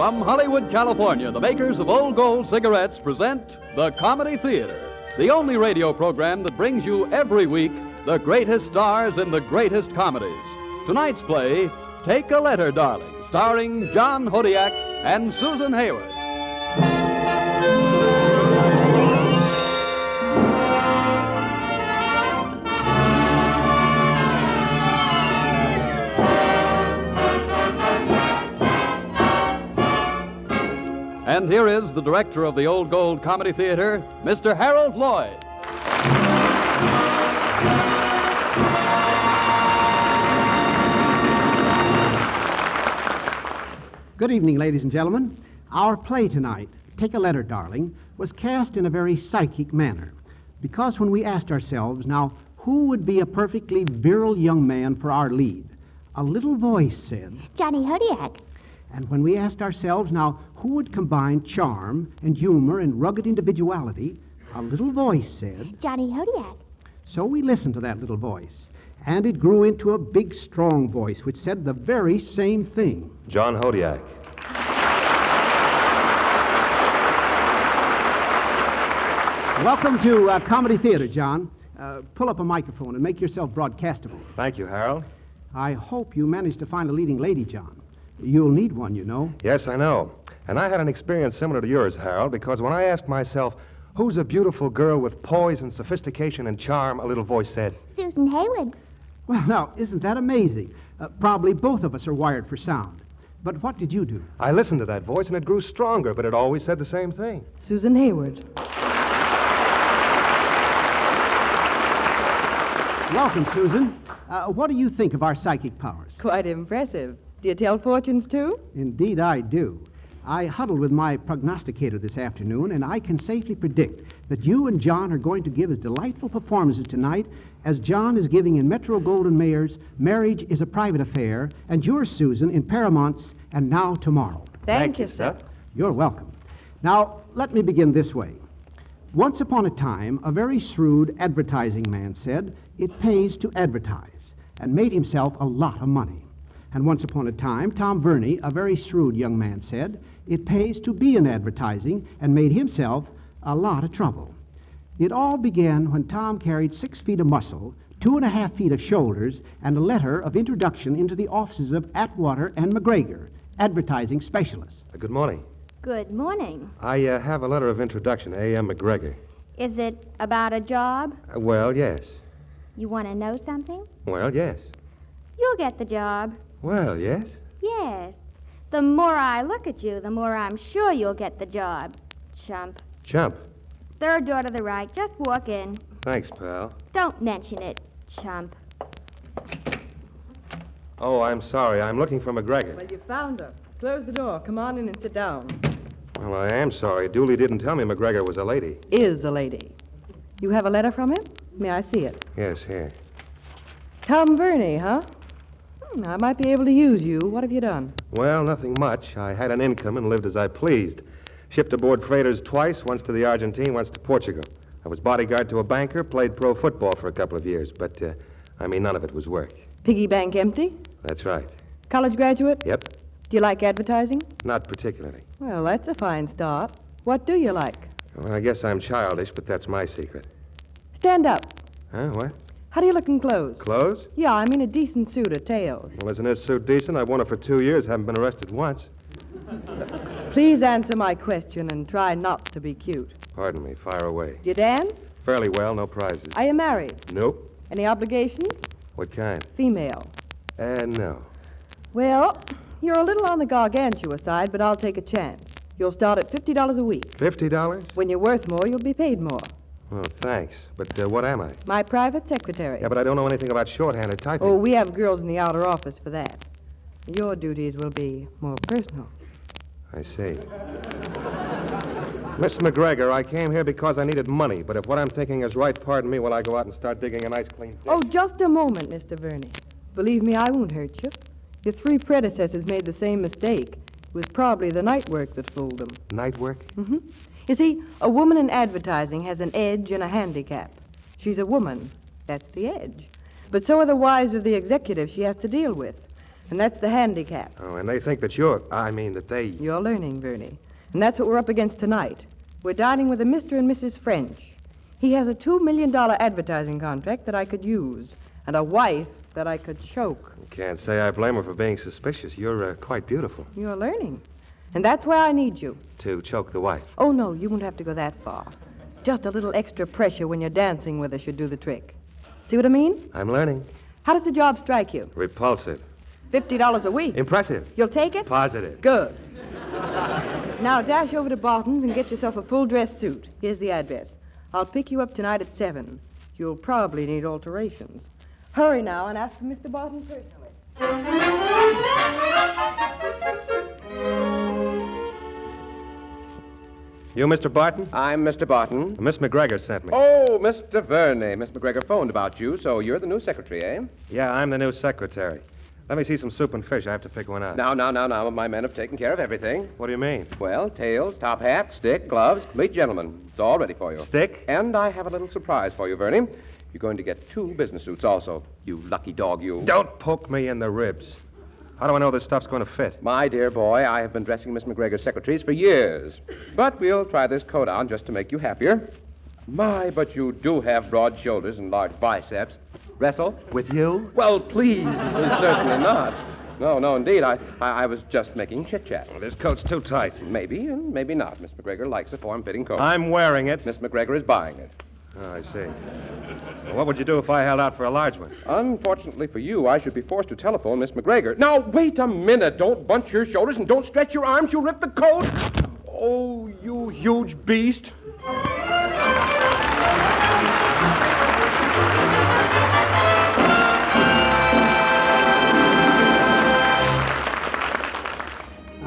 From Hollywood, California, the makers of Old Gold cigarettes present the Comedy Theater, the only radio program that brings you every week the greatest stars in the greatest comedies. Tonight's play, Take a Letter, Darling, starring John Hodiak and Susan Hayward. And here is the director of the Old Gold Comedy Theater, Mr. Harold Lloyd. Good evening, ladies and gentlemen. Our play tonight, Take a Letter, Darling, was cast in a very psychic manner. Because when we asked ourselves, now, who would be a perfectly virile young man for our lead? A little voice said, Johnny Hodiak. And when we asked ourselves, now, who would combine charm and humor and rugged individuality, a little voice said, Johnny Hodiak. So we listened to that little voice, and it grew into a big, strong voice which said the very same thing. John Hodiak. Welcome to Comedy Theater, John. Pull up a microphone and make yourself broadcastable. Thank you, Harold. I hope you managed to find a leading lady, John. You'll need one, you know. Yes, I know. And I had an experience similar to yours, Harold, because when I asked myself, who's a beautiful girl with poise and sophistication and charm, a little voice said, Susan Hayward. Well, now, isn't that amazing? Probably both of us are wired for sound. But what did you do? I listened to that voice and it grew stronger, but it always said the same thing. Susan Hayward. Welcome, Susan. What do you think of our psychic powers? Quite impressive. Do you tell fortunes, too? Indeed, I do. I huddled with my prognosticator this afternoon, and I can safely predict that you and John are going to give as delightful performances tonight as John is giving in Metro-Goldwyn-Mayer's Marriage is a Private Affair, and yours, Susan, in Paramount's And Now Tomorrow. Thank you, sir. You're welcome. Now, let me begin this way. Once upon a time, a very shrewd advertising man said, it pays to advertise, and made himself a lot of money. And once upon a time, Tom Verney, a very shrewd young man, said, it pays to be in advertising, and made himself a lot of trouble. It all began when Tom carried 6 feet of muscle, 2.5 feet of shoulders, and a letter of introduction into the offices of Atwater and McGregor, advertising specialists. Good morning. Good morning. I have a letter of introduction, A.M. McGregor. Is it about a job? Well, yes. You want to know something? Well, yes. You'll get the job. Well, yes. Yes. The more I look at you, the more I'm sure you'll get the job. Chump. Chump. Third door to the right. Just walk in. Thanks, pal. Don't mention it, chump. Oh, I'm sorry. I'm looking for McGregor. Well, you found her. Close the door. Come on in and sit down. Well, I am sorry. Dooley didn't tell me McGregor was a lady. Is a lady. You have a letter from him? May I see it? Yes, here. Tom Verney, huh? I might be able to use you. What have you done? Well, nothing much. I had an income and lived as I pleased. Shipped aboard freighters twice, once to the Argentine, once to Portugal. I was bodyguard to a banker, played pro football for a couple of years, but, none of it was work. Piggy bank empty? That's right. College graduate? Yep. Do you like advertising? Not particularly. Well, that's a fine start. What do you like? Well, I guess I'm childish, but that's my secret. Stand up. Huh, what? How do you look in clothes? Clothes? Yeah, I mean a decent suit or tails. Well, isn't this suit decent? I've worn it for 2 years, haven't been arrested once. Please answer my question and try not to be cute. Pardon me, fire away. Do you dance? Fairly well, no prizes. Are you married? Nope. Any obligations? What kind? Female. No. Well, you're a little on the gargantua side, but I'll take a chance. You'll start at $50 a week. $50? When you're worth more, you'll be paid more. Oh, thanks. But what am I? My private secretary. Yeah, but I don't know anything about shorthand or typing. Oh, we have girls in the outer office for that. Your duties will be more personal. I see. Miss McGregor, I came here because I needed money, but if what I'm thinking is right, pardon me while I go out and start digging a nice clean ditch. Oh, just a moment, Mr. Verney. Believe me, I won't hurt you. Your 3 predecessors made the same mistake. It was probably the night work that fooled them. Night work? Mm-hmm. You see, a woman in advertising has an edge and a handicap. She's a woman. That's the edge. But so are the wives of the executives she has to deal with. And that's the handicap. Oh, and they think that You're learning, Vernie. And that's what we're up against tonight. We're dining with a Mr. and Mrs. French. He has a $2 million advertising contract that I could use, and a wife that I could choke. Can't say I blame her for being suspicious. You're quite beautiful. You're learning. And that's why I need you. To choke the wife. Oh, no, you won't have to go that far. Just a little extra pressure when you're dancing with her should do the trick. See what I mean? I'm learning. How does the job strike you? Repulsive. $50 a week. Impressive. You'll take it? Positive. Good. Now dash over to Barton's and get yourself a full-dress suit. Here's the address. I'll pick you up tonight at 7. You'll probably need alterations. Hurry now and ask for Mr. Barton personally. You, Mr. Barton? I'm Mr. Barton. Miss McGregor sent me. Oh, Mr. Verney. Miss McGregor phoned about you, so you're the new secretary, eh? Yeah, I'm the new secretary. Let me see some soup and fish. I have to pick one out. Now. My men have taken care of everything. What do you mean? Well, tails, top hat, stick, gloves, complete gentleman. It's all ready for you. Stick? And I have a little surprise for you, Verney. You're going to get 2 business suits also. You lucky dog, you. Don't poke me in the ribs. How do I know this stuff's going to fit? My dear boy, I have been dressing Miss McGregor's secretaries for years. But we'll try this coat on just to make you happier. My, but you do have broad shoulders and large biceps. Wrestle? With you? Well, please, certainly not. No, indeed. I was just making chit-chat. Well, this coat's too tight. Maybe and maybe not. Miss McGregor likes a form-fitting coat. I'm wearing it. Miss McGregor is buying it. Oh, I see. Well, what would you do if I held out for a large one? Unfortunately for you, I should be forced to telephone Miss McGregor. Now, wait a minute. Don't bunch your shoulders and don't stretch your arms. You'll rip the coat. Oh, you huge beast.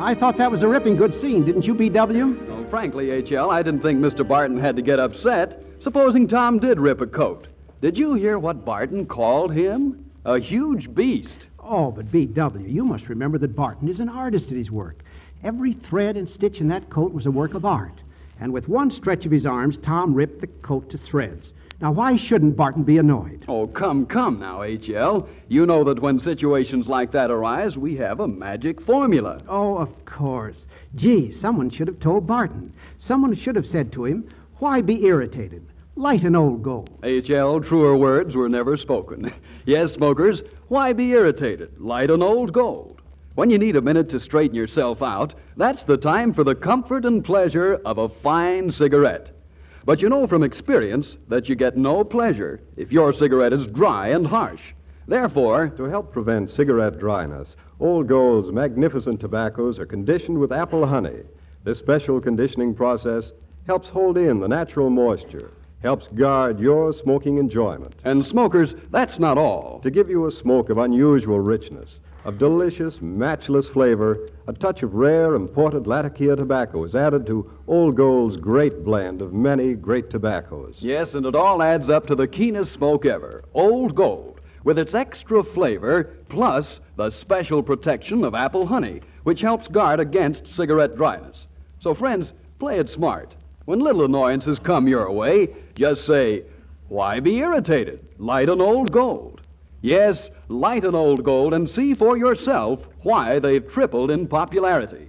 I thought that was a ripping good scene, didn't you, B.W.? Well, frankly, H.L., I didn't think Mr. Barton had to get upset, supposing Tom did rip a coat. Did you hear what Barton called him? A huge beast. Oh, but B.W., you must remember that Barton is an artist at his work. Every thread and stitch in that coat was a work of art. And with one stretch of his arms, Tom ripped the coat to shreds. Now, why shouldn't Barton be annoyed? Oh, come now, H.L. You know that when situations like that arise, we have a magic formula. Oh, of course. Gee, someone should have told Barton. Someone should have said to him, why be irritated? Light an old gold. H.L., truer words were never spoken. Yes, smokers, why be irritated? Light an old gold. When you need a minute to straighten yourself out, that's the time for the comfort and pleasure of a fine cigarette. But you know from experience that you get no pleasure if your cigarette is dry and harsh. Therefore, to help prevent cigarette dryness, Old Gold's magnificent tobaccos are conditioned with apple honey. This special conditioning process helps hold in the natural moisture, helps guard your smoking enjoyment. And smokers, that's not all. To give you a smoke of unusual richness, of delicious, matchless flavor, a touch of rare imported Latakia tobacco is added to Old Gold's great blend of many great tobaccos. Yes, and it all adds up to the keenest smoke ever. Old Gold, with its extra flavor, plus the special protection of apple honey, which helps guard against cigarette dryness. So, friends, play it smart. When little annoyances come your way, just say, why be irritated? Light an Old Gold. Yes, light an Old Gold and see for yourself why they've tripled in popularity.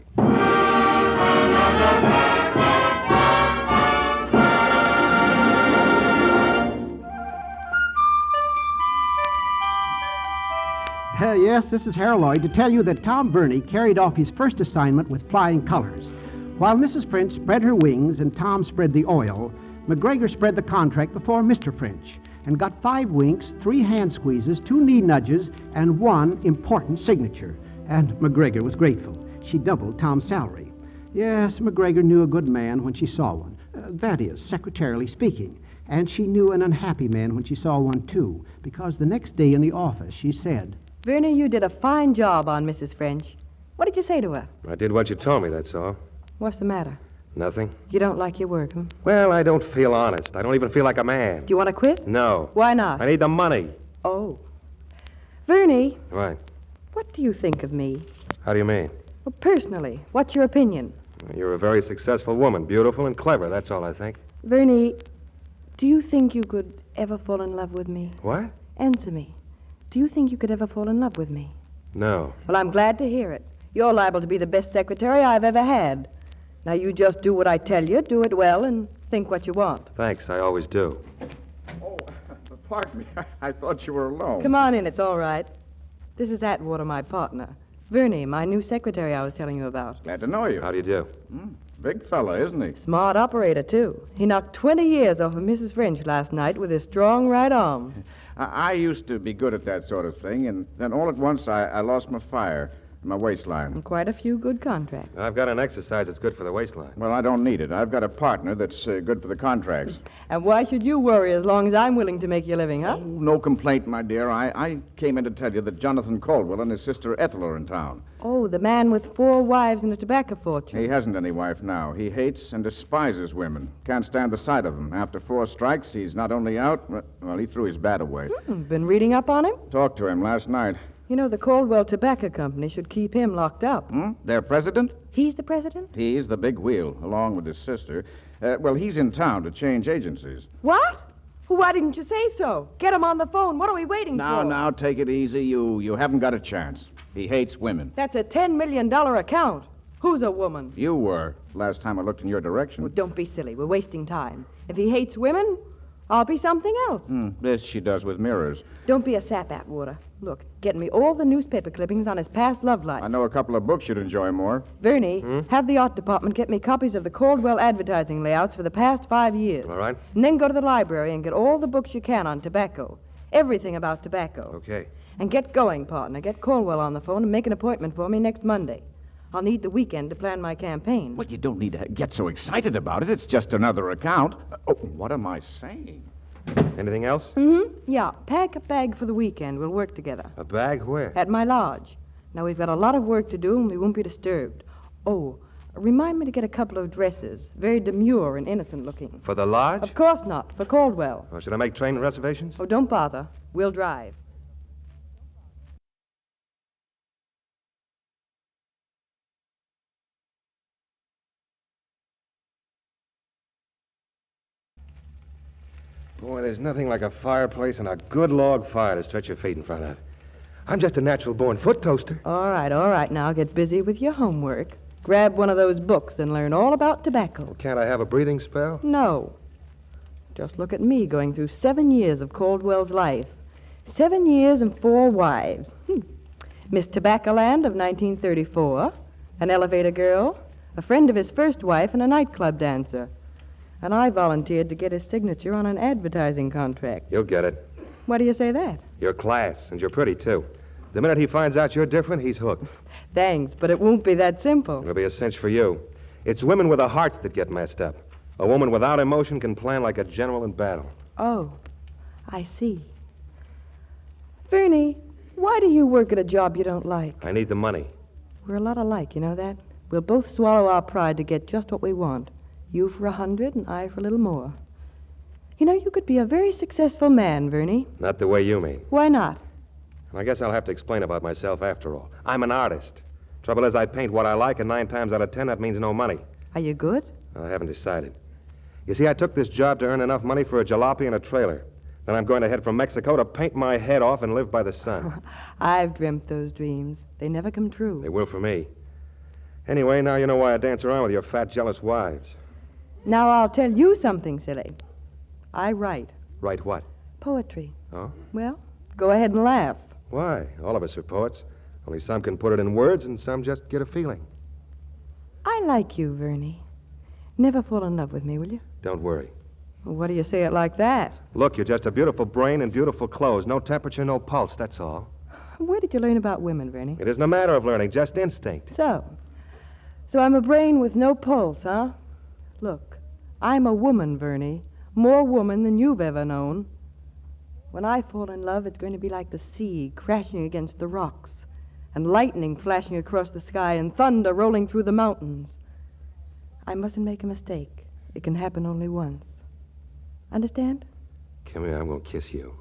Yes, this is Harold Lloyd to tell you that Tom Verney carried off his first assignment with flying colors. While Mrs. French spread her wings and Tom spread the oil, McGregor spread the contract before Mr. French and got 5 winks, 3 hand squeezes, 2 knee nudges, and 1 important signature. And McGregor was grateful. She doubled Tom's salary. Yes, McGregor knew a good man when she saw one. That is, secretarially speaking. And she knew an unhappy man when she saw one, too, because the next day in the office she said, Vernie, you did a fine job on Mrs. French. What did you say to her? I did what you told me, that's all. What's the matter? Nothing. You don't like your work, huh? Well, I don't feel honest. I don't even feel like a man. Do you want to quit? No. Why not? I need the money. Oh. Vernie, Right. what do you think of me? How do you mean? Well, personally, what's your opinion? You're a very successful woman, beautiful and clever, that's all I think. Vernie, do you think you could ever fall in love with me? What? Answer me. Do you think you could ever fall in love with me? No. Well, I'm glad to hear it. You're liable to be the best secretary I've ever had. Now, you just do what I tell you, do it well, and think what you want. Thanks, I always do. Oh, pardon me. I thought you were alone. Come on in, it's all right. This is Atwater, my partner. Vernie, my new secretary I was telling you about. Glad to know you. How do you do? Big fella, isn't he? Smart operator, too. He knocked 20 years off of Mrs. French last night with his strong right arm. I used to be good at that sort of thing, and then all at once I lost my fire, my waistline. And quite a few good contracts. I've got an exercise that's good for the waistline. Well, I don't need it. I've got a partner that's good for the contracts. And why should you worry as long as I'm willing to make your living, huh? Oh, no complaint, my dear. I came in to tell you that Jonathan Caldwell and his sister Ethel are in town. Oh, the man with 4 wives and a tobacco fortune. He hasn't any wife now. He hates and despises women. Can't stand the sight of them. After 4 strikes, he's not only out, well, he threw his bat away. Been reading up on him? Talked to him last night. You know, the Caldwell Tobacco Company should keep him locked up. Their president? He's the president? He's the big wheel, along with his sister. Well, he's in town to change agencies. What? Why didn't you say so? Get him on the phone. What are we waiting for? Now, take it easy. You haven't got a chance. He hates women. That's a $10 million account. Who's a woman? You were, last time I looked in your direction. Well, don't be silly. We're wasting time. If he hates women, I'll be something else. This she does with mirrors. Don't be a sap, Atwater. Look, get me all the newspaper clippings on his past love life. I know a couple of books you'd enjoy more. Vernie, have the art department get me copies of the Caldwell advertising layouts for the past 5 years. All right. And then go to the library and get all the books you can on tobacco. Everything about tobacco. Okay. And get going, partner. Get Caldwell on the phone and make an appointment for me next Monday. I'll need the weekend to plan my campaign. Well, you don't need to get so excited about it. It's just another account. Oh, what am I saying? Anything else? Yeah, pack a bag for the weekend. We'll work together. A bag where? At my lodge. Now, we've got a lot of work to do, and we won't be disturbed. Oh, remind me to get a couple of dresses. Very demure and innocent looking. For the lodge? Of course not. For Caldwell. Or should I make train reservations? Oh, don't bother. We'll drive. Boy, there's nothing like a fireplace and a good log fire to stretch your feet in front of. I'm just a natural-born foot toaster. All right. Now get busy with your homework. Grab one of those books and learn all about tobacco. Well, can't I have a breathing spell? No. Just look at me going through 7 years of Caldwell's life. 7 years and 4 wives. Miss Tobaccoland of 1934, an elevator girl, a friend of his first wife, and a nightclub dancer. And I volunteered to get his signature on an advertising contract. You'll get it. Why do you say that? You're class, and you're pretty, too. The minute he finds out you're different, he's hooked. Thanks, but it won't be that simple. It'll be a cinch for you. It's women with their hearts that get messed up. A woman without emotion can plan like a general in battle. Oh, I see. Vernie, why do you work at a job you don't like? I need the money. We're a lot alike, you know that? We'll both swallow our pride to get just what we want. You for 100 and I for a little more. You know, you could be a very successful man, Vernie. Not the way you mean. Why not? I guess I'll have to explain about myself after all. I'm an artist. Trouble is, I paint what I like, and 9 times out of 10, that means no money. Are you good? I haven't decided. You see, I took this job to earn enough money for a jalopy and a trailer. Then I'm going to head for Mexico to paint my head off and live by the sun. I've dreamt those dreams. They never come true. They will for me. Anyway, now you know why I dance around with your fat, jealous wives. Now I'll tell you something silly. I write. Write what? Poetry. Oh? Well, go ahead and laugh. Why? All of us are poets. Only some can put it in words and some just get a feeling. I like you, Vernie. Never fall in love with me, will you? Don't worry. Well, what do you say it like that? Look, you're just a beautiful brain and beautiful clothes. No temperature, no pulse, that's all. Where did you learn about women, Vernie? It isn't a matter of learning, just instinct. So I'm a brain with no pulse, huh? Look, I'm a woman, Vernie. More woman than you've ever known. When I fall in love, it's going to be like the sea crashing against the rocks, and lightning flashing across the sky, and thunder rolling through the mountains. I mustn't make a mistake. It can happen only once. Understand? Come here, I'm going to kiss you.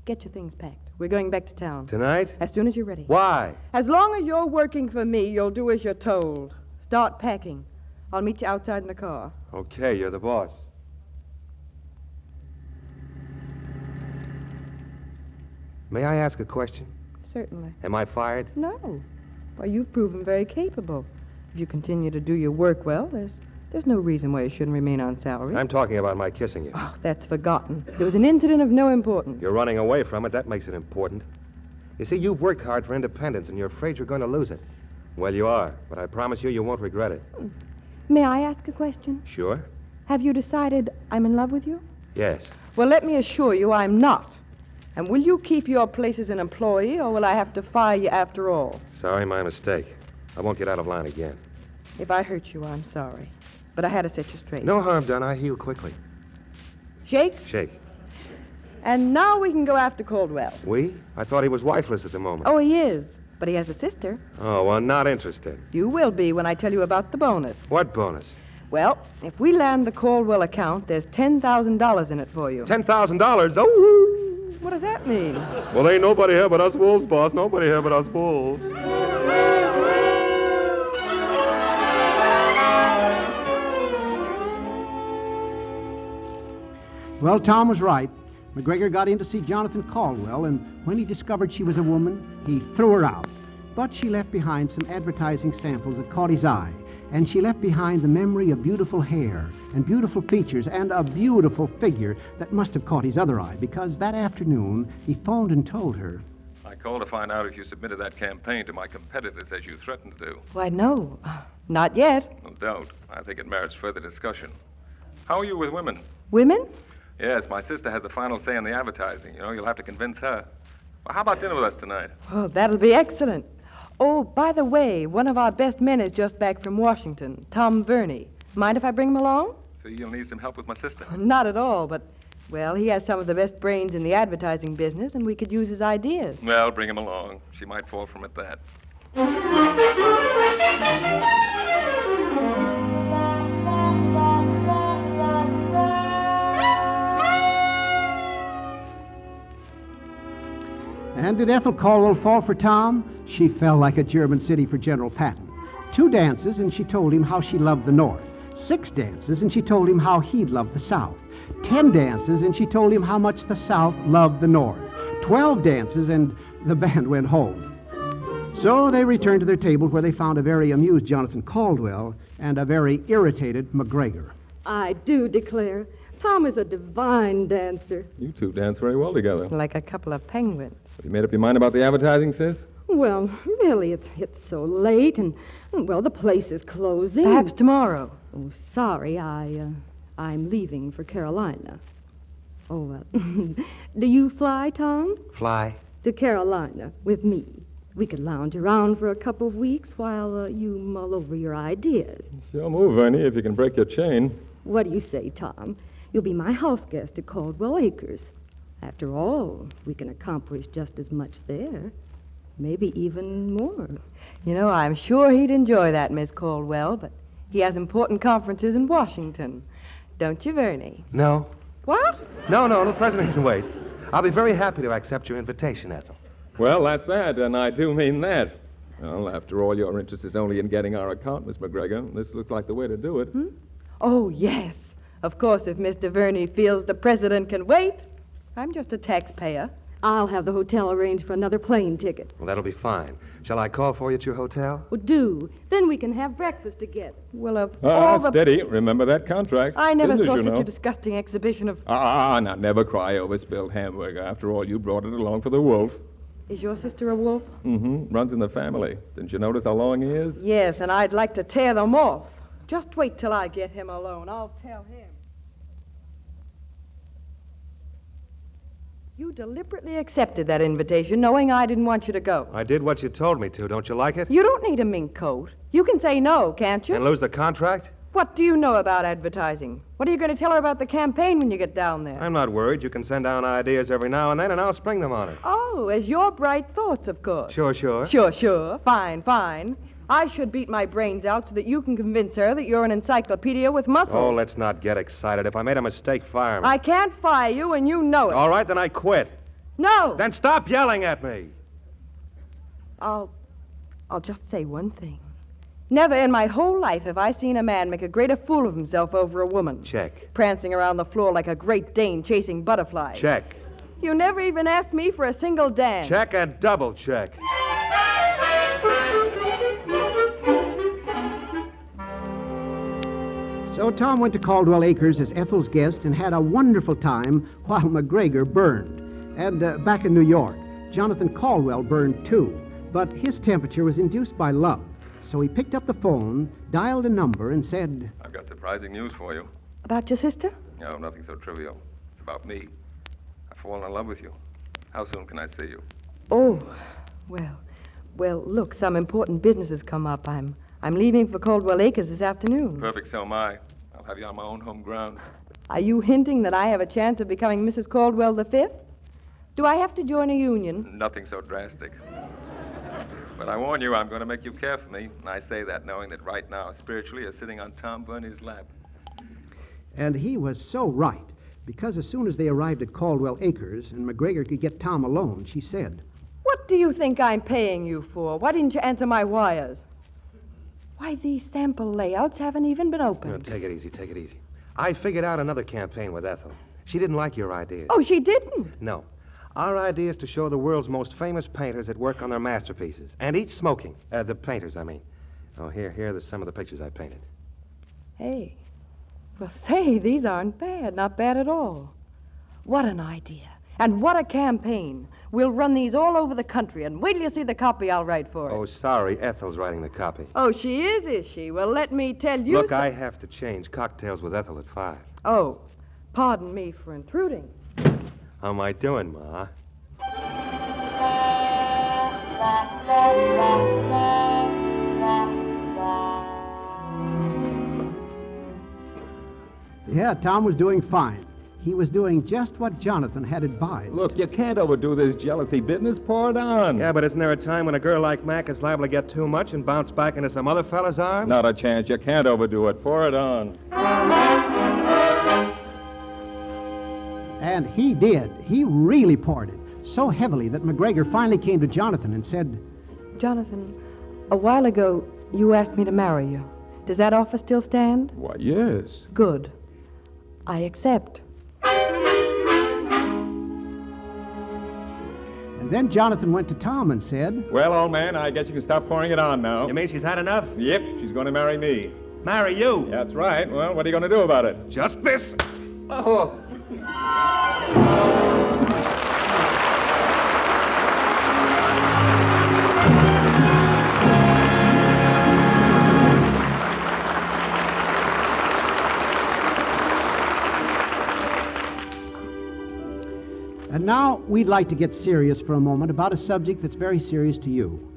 Get your things packed. We're going back to town. Tonight? As soon as you're ready. Why? As long as you're working for me, you'll do as you're told. Start packing. I'll meet you outside in the car. Okay, you're the boss. May I ask a question? Certainly. Am I fired? No. Well, you've proven very capable. If you continue to do your work well, there's no reason why you shouldn't remain on salary. I'm talking about my kissing you. Oh, that's forgotten. It was an incident of no importance. You're running away from it. That makes it important. You see, you've worked hard for independence, and you're afraid you're going to lose it. Well, you are, but I promise you won't regret it. May I ask a question? Sure? Have you decided I'm in love with you? Yes. Well, let me assure you I'm not. And will you keep your place as an employee, or will I have to fire you after all? Sorry, my mistake. I won't get out of line again. If I hurt you, I'm sorry. But I had to set you straight. No harm done. I heal quickly. Shake. Shake. And now we can go after Caldwell. We? I thought he was wifeless at the moment. Oh, he is. But he has a sister. Oh, well, not interested. You will be when I tell you about the bonus. What bonus? Well, if we land the Caldwell account, there's $10,000 in it for you. $10,000? Oh! What does that mean? Well, ain't nobody here but us wolves, boss. Nobody here but us wolves. Well, Tom was right. McGregor got in to see Jonathan Caldwell, and when he discovered she was a woman, he threw her out. But she left behind some advertising samples that caught his eye, and she left behind the memory of beautiful hair and beautiful features and a beautiful figure that must have caught his other eye, because that afternoon he phoned and told her. I called to find out if you submitted that campaign to my competitors as you threatened to do. Why, no. Not yet. No doubt. I think it merits further discussion. How are you with women? Women? Yes, my sister has the final say in the advertising. You know, you'll have to convince her. Well, how about dinner with us tonight? Oh, that'll be excellent. Oh, by the way, one of our best men is just back from Washington, Tom Verney. Mind if I bring him along? Feel you'll need some help with my sister? Not at all, but, well, he has some of the best brains in the advertising business, and we could use his ideas. Well, bring him along. She might fall from at that. And did Ethel Caldwell fall for Tom? She fell like a German city for General Patton. 2 dances, and she told him how she loved the North. 6 dances, and she told him how he'd love the South. 10 dances, and she told him how much the South loved the North. 12 dances, and the band went home. So they returned to their table, where they found a very amused Jonathan Caldwell and a very irritated McGregor. I do declare, Tom is a divine dancer. You two dance very well together. Like a couple of penguins. So you made up your mind about the advertising, sis? Well, really, it's so late, and, well, the place is closing. Perhaps tomorrow. Oh, sorry, I'm leaving for Carolina. Oh, well, do you fly, Tom? Fly? To Carolina with me. We could lounge around for a couple of weeks while you mull over your ideas. Sure move, Ernie, if you can break your chain. What do you say, Tom? You'll be my house guest at Caldwell Acres. After all, we can accomplish just as much there. Maybe even more. You know, I'm sure he'd enjoy that, Miss Caldwell, but he has important conferences in Washington. Don't you, Verney? No. What? No, the president can wait. I'll be very happy to accept your invitation, Ethel. Well, that's that, and I do mean that. Well, after all, your interest is only in getting our account, Miss McGregor. This looks like the way to do it. Oh, yes. Of course, if Mr. Verney feels the president can wait. I'm just a taxpayer. I'll have the hotel arranged for another plane ticket. Well, that'll be fine. Shall I call for you at your hotel? Well, do. Then we can have breakfast together. Well, of all the... Steady. Remember that contract. I never Business, saw you such know. a disgusting exhibition of... Now, never cry over spilled hamburger. After all, you brought it along for the wolf. Is your sister a wolf? Mm-hmm. Runs in the family. Didn't you notice how long he is? Yes, and I'd like to tear them off. Just wait till I get him alone. I'll tell him. You deliberately accepted that invitation, knowing I didn't want you to go. I did what you told me to. Don't you like it? You don't need a mink coat. You can say no, can't you? And lose the contract? What do you know about advertising? What are you going to tell her about the campaign when you get down there? I'm not worried. You can send down ideas every now and then, and I'll spring them on her. Oh, as your bright thoughts, of course. Sure. Sure. Fine. I should beat my brains out so that you can convince her that you're an encyclopedia with muscles. Oh, let's not get excited. If I made a mistake, fire me. I can't fire you, and you know it. All right, then I quit. No! Then stop yelling at me. I'll just say one thing. Never in my whole life have I seen a man make a greater fool of himself over a woman. Check. Prancing around the floor like a Great Dane chasing butterflies. Check. You never even asked me for a single dance. Check and double check. So Tom went to Caldwell Acres as Ethel's guest and had a wonderful time while McGregor burned. And back in New York, Jonathan Caldwell burned too, but his temperature was induced by love. So he picked up the phone, dialed a number, and said, I've got surprising news for you. About your sister? No, nothing so trivial. It's about me. I've fallen in love with you. How soon can I see you? Oh, well, look, some important business has come up. I'm leaving for Caldwell Acres this afternoon. Perfect, so am I. I'll have you on my own home grounds. Are you hinting that I have a chance of becoming Mrs. Caldwell the Fifth? Do I have to join a union? Nothing so drastic. But I warn you, I'm going to make you care for me. And I say that knowing that right now, spiritually, you're sitting on Tom Verney's lap. and he was so right, because as soon as they arrived at Caldwell Acres and McGregor could get Tom alone, she said, What do you think I'm paying you for? Why didn't you answer my wires? Why, these sample layouts haven't even been opened. No, take it easy, take it easy. I figured out another campaign with Ethel. She didn't like your ideas. Oh, she didn't? No. Our idea is to show the world's most famous painters at work on their masterpieces. And eat smoking. The painters, I mean. Oh, here are some of the pictures I painted. Hey. Well, say, these aren't bad. Not bad at all. What an idea. And what a campaign. We'll run these all over the country, and wait till you see the copy I'll write for it. Oh, sorry. Ethel's writing the copy. Oh, she is she? Well, let me tell you... Look, I have to change cocktails with Ethel at 5. Oh, pardon me for intruding. How am I doing, Ma? Yeah, Tom was doing fine. He was doing just what Jonathan had advised. Look, you can't overdo this jealousy business. Pour it on. Yeah, but isn't there a time when a girl like Mac is liable to get too much and bounce back into some other fella's arms? Not a chance. You can't overdo it. Pour it on. And he did. He really poured it, so heavily that McGregor finally came to Jonathan and said, Jonathan, a while ago, you asked me to marry you. Does that offer still stand? Why, yes. Good. I accept. And then Jonathan went to Tom and said, Well, old man, I guess you can stop pouring it on now. You mean she's had enough? Yep, she's going to marry me. Marry you? That's right. Well, what are you going to do about it? Just this. Oh. And now we'd like to get serious for a moment about a subject that's very serious to you.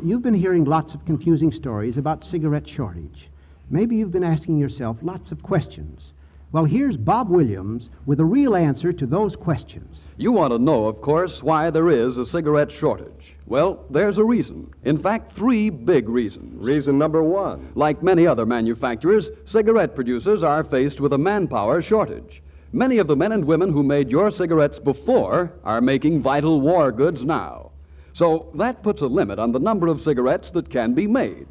You've been hearing lots of confusing stories about cigarette shortage. Maybe you've been asking yourself lots of questions. Well, here's Bob Williams with a real answer to those questions. You want to know, of course, why there is a cigarette shortage. Well, there's a reason. In fact, 3 big reasons. Reason number 1. Like many other manufacturers, cigarette producers are faced with a manpower shortage. Many of the men and women who made your cigarettes before are making vital war goods now. So that puts a limit on the number of cigarettes that can be made.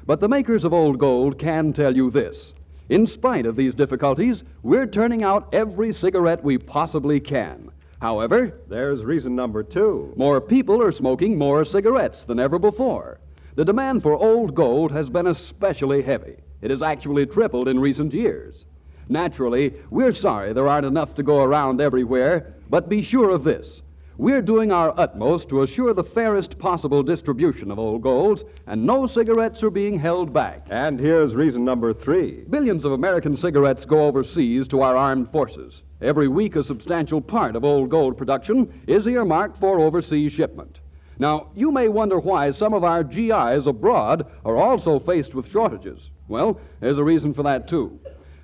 But the makers of Old Gold can tell you this. In spite of these difficulties, we're turning out every cigarette we possibly can. However, There's reason number 2. more people are smoking more cigarettes than ever before. The demand for Old Gold has been especially heavy. It has actually tripled in recent years. Naturally, we're sorry there aren't enough to go around everywhere, but be sure of this. We're doing our utmost to assure the fairest possible distribution of Old Golds, and no cigarettes are being held back. And here's reason number 3. Billions of American cigarettes go overseas to our armed forces. Every week, a substantial part of Old Gold production is earmarked for overseas shipment. Now, you may wonder why some of our GIs abroad are also faced with shortages. Well, there's a reason for that, too.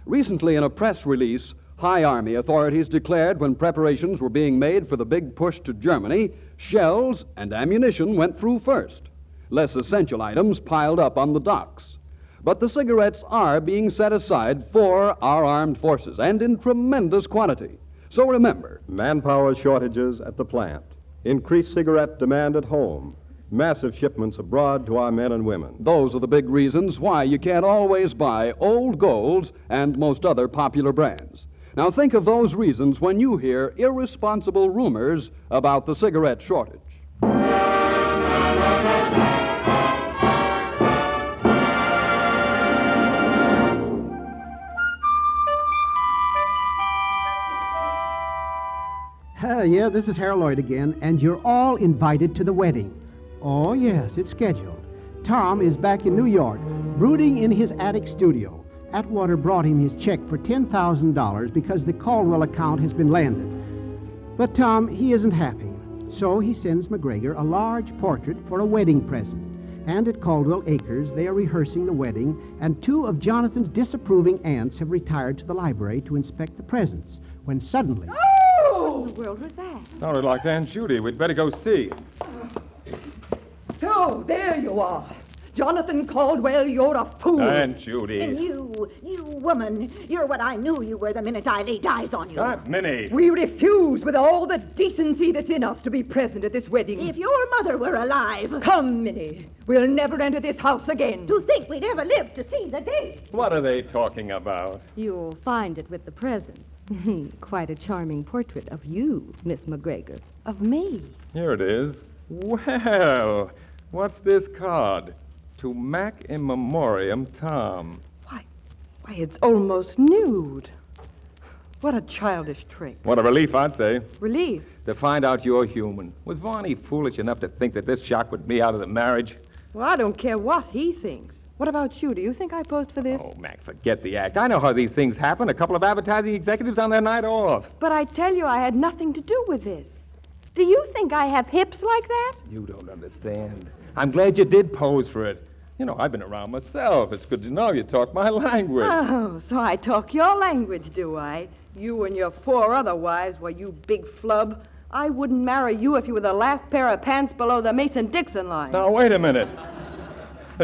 Recently, in a press release, High Army authorities declared when preparations were being made for the big push to Germany, shells and ammunition went through first. Less essential items piled up on the docks. But the cigarettes are being set aside for our armed forces, and in tremendous quantity. So remember, Manpower shortages at the plant. Increased cigarette demand at home. Massive shipments abroad to our men and women. those are the big reasons why you can't always buy Old Golds and most other popular brands. Now think of those reasons when you hear irresponsible rumors about the cigarette shortage. Yeah, this is Harold Lloyd again, and you're all invited to the wedding. Oh, yes, it's scheduled. Tom is back in New York, brooding in his attic studio. Atwater brought him his check for $10,000 because the Caldwell account has been landed. But Tom, he isn't happy. So he sends McGregor a large portrait for a wedding present. And at Caldwell Acres, they are rehearsing the wedding, and two of Jonathan's disapproving aunts have retired to the library to inspect the presents, when suddenly... What in the world was that? Sounded like Aunt Judy. We'd better go see. So, there you are. Jonathan Caldwell, you're a fool. Aunt Judy. And you woman, you're what I knew you were the minute I laid eyes on you. Aunt Minnie. We refuse with all the decency that's in us to be present at this wedding. If your mother were alive... Come, Minnie. We'll never enter this house again. To think we'd ever live to see the day. What are they talking about? You'll find it with the presents. Quite a charming portrait of you, Miss McGregor. Of me? Here it is. Well, what's this card? To Mac in Memoriam, Tom. Why, it's almost nude. What a childish trick. What a relief, I'd say. Relief? To find out you're human. Was Varney foolish enough to think that this shock would be out of the marriage? Well, I don't care what he thinks. What about you? Do you think I posed for this? Oh, Mac, forget the act. I know how these things happen. A couple of advertising executives on their night off. But I tell you, I had nothing to do with this. Do you think I have hips like that? You don't understand. I'm glad you did pose for it. You know, I've been around myself. It's good to know you talk my language. Oh, so I talk your language, do I? You and your 4 other wives, why, you big flub. I wouldn't marry you if you were the last pair of pants below the Mason-Dixon line. Now, wait a minute.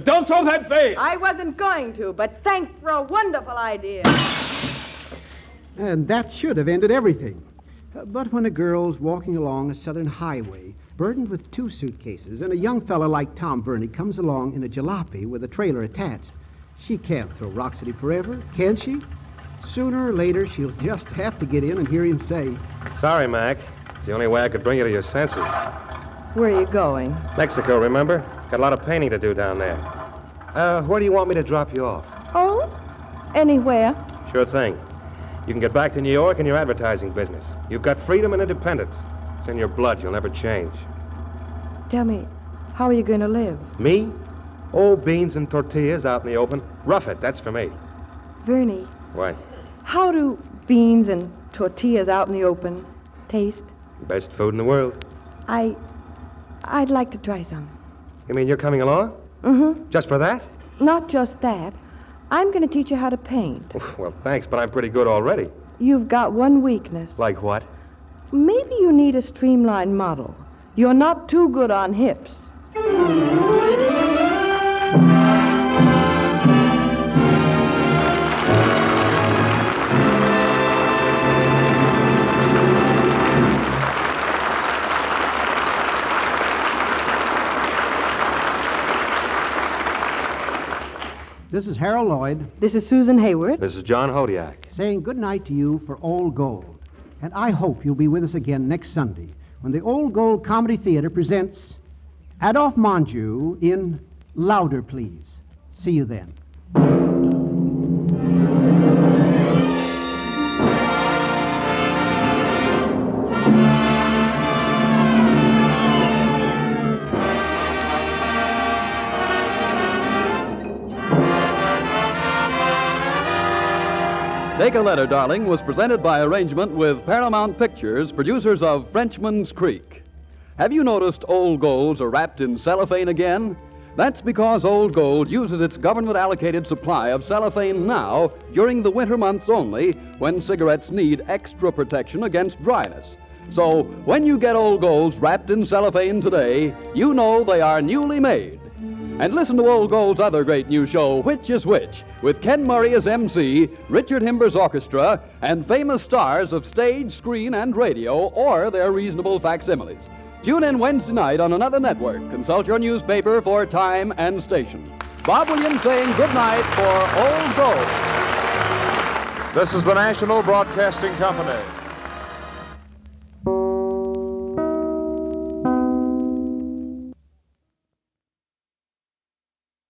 Don't show that face! I wasn't going to, but thanks for a wonderful idea. And that should have ended everything. But when a girl's walking along a southern highway, burdened with 2 suitcases, and a young fella like Tom Verney comes along in a jalopy with a trailer attached, she can't throw rocks at him forever, can she? Sooner or later, she'll just have to get in and hear him say, Sorry, Mac. It's the only way I could bring you to your senses. Where are you going? Mexico, remember? Got a lot of painting to do down there. Where do you want me to drop you off? Oh, anywhere. Sure thing. You can get back to New York in your advertising business. You've got freedom and independence. It's in your blood. You'll never change. Tell me, how are you going to live? Me? Old beans and tortillas out in the open. Rough it, that's for me. Verney. What? How do beans and tortillas out in the open taste? Best food in the world. I'd like to try some. You mean you're coming along? Mm-hmm. Just for that? Not just that. I'm going to teach you how to paint. Well, thanks, but I'm pretty good already. You've got one weakness. Like what? Maybe you need a streamlined model. You're not too good on hips. This is Harold Lloyd. This is Susan Hayward. This is John Hodiak. Saying good night to you for Old Gold. And I hope you'll be with us again next Sunday when the Old Gold Comedy Theater presents Adolphe Menjou in Louder, Please. See you then. Take a Letter, Darling was presented by arrangement with Paramount Pictures, producers of Frenchman's Creek. Have you noticed old golds are wrapped in cellophane again? That's because Old Gold uses its government-allocated supply of cellophane now during the winter months only, when cigarettes need extra protection against dryness. So when you get Old Golds wrapped in cellophane today, you know they are newly made. And listen to Old Gold's other great new show, Which is Which, with Ken Murray as MC, Richard Himber's orchestra, and famous stars of stage, screen, and radio, or their reasonable facsimiles. Tune in Wednesday night on another network. Consult your newspaper for time and station. Bob Williams saying good night for Old Gold. This is the National Broadcasting Company.